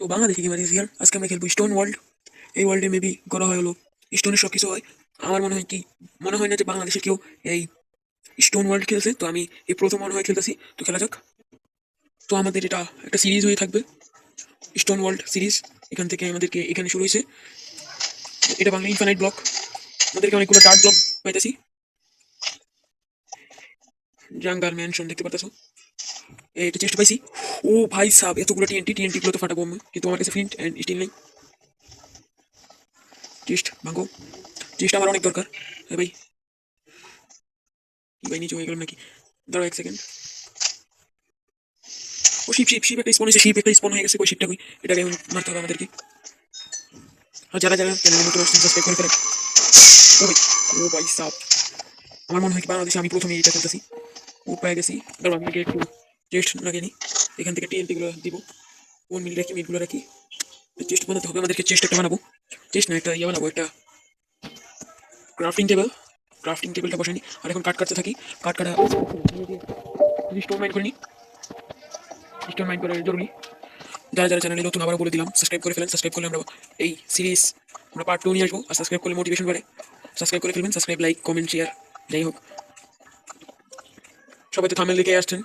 তো Bangladeshi gamer is here. আজকে আমরা খেলবো স্টোন ওয়ার্ল্ড। এই ওয়ার্ল্ডে মেবি করা হয় হলো স্টোনের সব কিছু হয়। আমার মনে হয় কি, মনে হয় না যে বাংলাদেশের কেউ এই স্টোন ওয়ার্ল্ড খেলছে, তো আমি এই প্রথম মনে হয় খেলতেছি। তো খেলা যাক। তো আমাদের এটা একটা সিরিজ হয়ে থাকবে, স্টোন ওয়ার্ল্ড সিরিজ। এখান থেকে আমাদেরকে এখানে শুরু হয়েছে, এটা বাংলা ইনফাইনাইট ব্লক। আমাদেরকে অনেকগুলো ডার্ক ব্লক পাইতেছি। জাঙ্গার ম্যানশন দেখতে পারতেছো, এটা চেষ্টা পাইছি। ও ভাই সাব, এতগুলো টিএনটি, টিএনটি গুলো তো ফাটাবো আমি, কিন্তু আমার কাছে ফ্লিন্ট অ্যান্ড স্টিল নেই। চেস্ট ভাঙো, চেস্ট আমার অনেক দরকার। হ্যাঁ ভাই, কি ভাই নিচে হয়ে গেলাম নাকি? দাঁড়াও এক সেকেন্ড। ও শিপ শিপ শিপ একটা স্পন হয়েছে, শিপ একটা স্পন হয়ে গেছে। ওই শিপটা কই? এটাকে এখন মারতে হবে আমাদেরকে। আর যারা যারা চ্যানেলে নতুন আসছেন সাবস্ক্রাইব করে ফেলেন। ও ভাই, ও ভাই সাব, আমার মনে হয় কি বাংলাদেশে আমি প্রথমে এটা খেলতেছি। ও পেয়ে গেছি। দাঁড়াও আমি একটু চেস্ট লাগিয়ে নিই। এখান থেকে টিএনটি গুলো দিব। কোন মিল রাখি, মিলগুলো রাখি। চেস্ট বানাতে হবে আমাদেরকে, চেস্ট একটা বানাবো। চেস্ট না, একটা ইয়ে বানাবো, একটা ক্রাফটিং টেবিল। ক্রাফটিং টেবিলটা বসাইনি, আর এখন কাট কাটতে থাকি। কাট কাটা স্টোন মাইন করে নিই। স্টোন মাইন করা জরুরি। যারা যারা চ্যানেলে নতুন আবার বলে দিলাম, সাবস্ক্রাইব করে ফেলেন। সাবস্ক্রাইব করলে আমরা এই সিরিজ আমরা পার্ট 2 নিয়ে আসবো। আর সাবস্ক্রাইব করলে মোটিভেশন বাড়ে। সাবস্ক্রাইব করে ফেলবেন। সাবস্ক্রাইব, লাইক, কমেন্ট, শেয়ার, যাই হোক। সবাই তো থাম্বনেল দেখে আসছেন।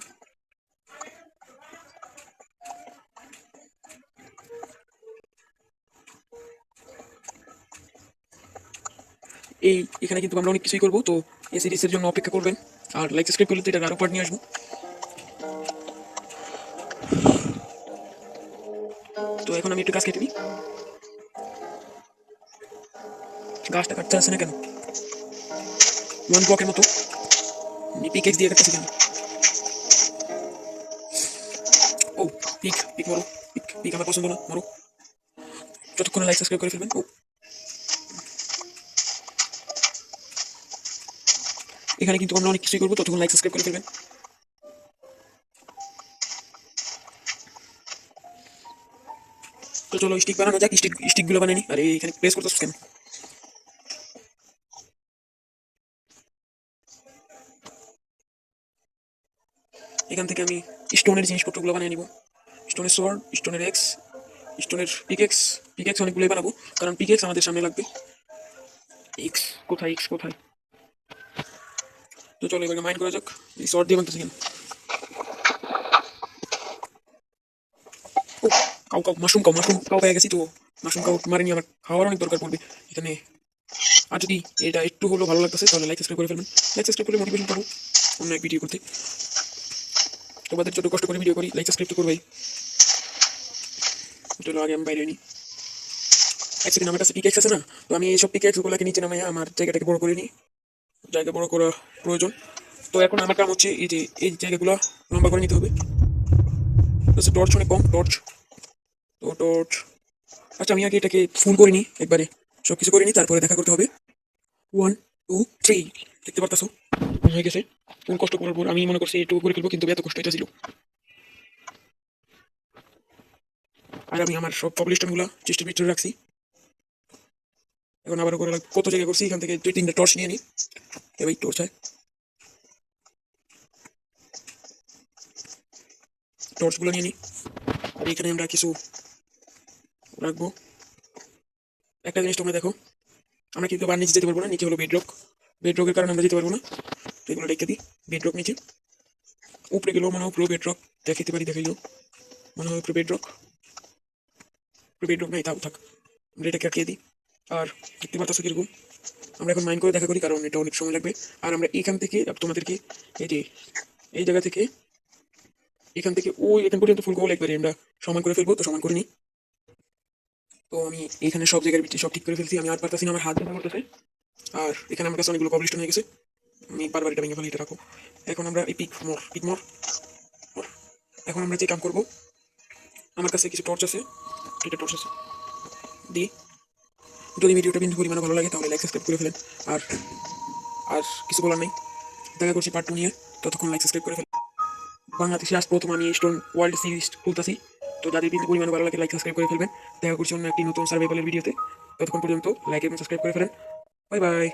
এই এখানে কিন্তু আমরা অনেক কিছুই করবো, তো এই সিরিজের জন্য অপেক্ষা করবেন। আর লাইক সাবস্ক্রাইব করলে তো এটা আরো পার্ট নিয়ে আসবো। তো এখন আমি একটু গাছ কেটে নিই। গাছটা কাটতে আসছে না কেন? ওয়ান ব্লকের মতো পিকেক্স দিয়ে কাটতেছি কেন? ও পিক, পিক মরো। পিক, পিক আমার পছন্দ না, মরো। যতক্ষণ লাইক সাবস্ক্রাইব করে ফেলবেন। ও এখানে কিন্তু আমরা অনেক কিছুই করবো, ততক্ষণ লাইক সাবস্ক্রাইব করে ফেলবেন। তো চলো স্টিক বানানো যাক। স্টিক গুলো বানিয়ে নি। আরে এখানে প্রেস করতেছ কেন? এখান থেকে আমি স্টোনের জিনিসপত্রগুলো বানিয়ে নিব। স্টোনের সোয়ার্ড, স্টোনের এক্স, স্টোনের পিকেক্স। পিকেক্স অনেকগুলোই বানাবো, কারণ পিকেক্স আমাদের সামনে লাগবে। এক্স কোথায়? এক্স কোথায়? তো চলো এবারে মাইন্ড করা যাক। এই শর্ট দিয়ে বানতেছি কেন? ও cow cow, mushroom cow, mushroom cow পেয়ে গেছি। তো মাশরুম কাউ মারিনি, আমার খাওয়ার অনেক দরকার পড়বে এখানে। আর যদি এটা একটু হলেও ভালো লাগতেছে তাহলে লাইক সাবস্ক্রাইব করে ফেলবেন। লাইক সাবস্ক্রাইব করলে মোটিভেশন পাবো অন্য এক ভিডিও করতে। তোমাদের যত কষ্ট করে ভিডিও করি, লাইক সাবস্ক্রাইব তো করবাই। চলো আগে আমি বাইরে নিই। এক সেকেন্ড, আমার কাছে পিকেক্স আছে না? তো আমি এইসব পিকেক্স গুলোকে নিচে নামাই, আমার জায়গাটাকে বড় করে নিই। জায়গা বড় করা প্রয়োজন। তো এখন আমার কাম হচ্ছে এই যে এই জায়গাগুলো লম্বা করে নিতে হবে। টর্চ অনেক কম, টর্চ। তো টর্চ, আচ্ছা আমি আগে এটাকে ফুল করে নিই একবারে। সব কিছু করে নিই, তারপরে দেখা করতে হবে। 1 2 3, দেখতে পারতাছো হয়ে গেছে। ফুল কষ্ট করার পর আমি মনে করছি একটু করে ফেলবো, কিন্তু এত কষ্ট এটা ছিল। আর আমি আমার সব কবলিস্টন গুলা চেষ্টার ভিতরে রাখছি। এখন আবার করে কত জায়গা করছি, এখান থেকে 2 3টা টর্চ নিয়ে নিই। এবার টর্চ হয়, টর্চ গুলো নিয়ে নিই। আর এখানে আমরা কিছু রাখবো। একটা জিনিস তোমরা দেখো, আমরা কিন্তু আবার নিচে যেতে পারবো না। নিচে হলো বেডরক, বেডরকের কারণে আমরা যেতে পারবো না। এগুলো রেখে দিই। বেডরক নিচে, উপরে গেলেও মনে হয় উপরে বেডরক দেখাইতে পারি, দেখাইলেও মনে হয় উপরে বেডরক। উপরে বেডরক নাই, তাও থাক, আমরা এটাকে আঁকিয়ে দিই। আর দেখতে পারতেছো কিরকম। আমরা এখন মাইন্ড করে দেখা করি, কারণ এটা অনেক সময় লাগবে। আর আমরা এখান থেকে তোমাদেরকে এই যে এই জায়গা থেকে এখান থেকে ওই এখান পর্যন্ত ফুল গোল একবারে আমরা সমান করে ফেলবো। তো সমান করে নিই। তো আমি এখানে সব জায়গার ভিত্তি সব ঠিক করে ফেলছি। আমি আর পারতাছি না, আমার হাত ব্যথা করতেছে। আর এখানে আমার কাছে অনেকগুলো কবলিস্টন হয়ে গেছে। আমি বারবার এটা ভেঙে ফেলি, এটা রাখো। এখন আমরা এই পিক মোর, পিক মোর। এখন আমরা যে কাম করবো, আমার কাছে কিছু টর্চ আছে, এটা টর্চ আছে দি। যদি ভিডিওটা বিন্দু পরিমাণে ভালো লাগে তাহলে লাইক সাবস্ক্রাইব করে ফেলেন। আর আর কিছু বলার নেই, দেখা করছি পার্ট 2 নিয়ে। ততক্ষণ লাইক সাবস্ক্রাইব করে ফেলেন। বাংলাদেশে আজ প্রথম আমি স্টোন ওয়ার্ল্ড সিরিজ খুলতেছি। তো যাদের বিন্দু পরিমাণে ভালো লাগে লাইক সাবস্ক্রাইব করে ফেলবেন। দেখা করছি অন্য একটি নতুন সার্ভাইভালের ভিডিওতে। ততক্ষণ পর্যন্ত লাইক এবং সাবস্ক্রাইব করে ফেলেন। Bye bye.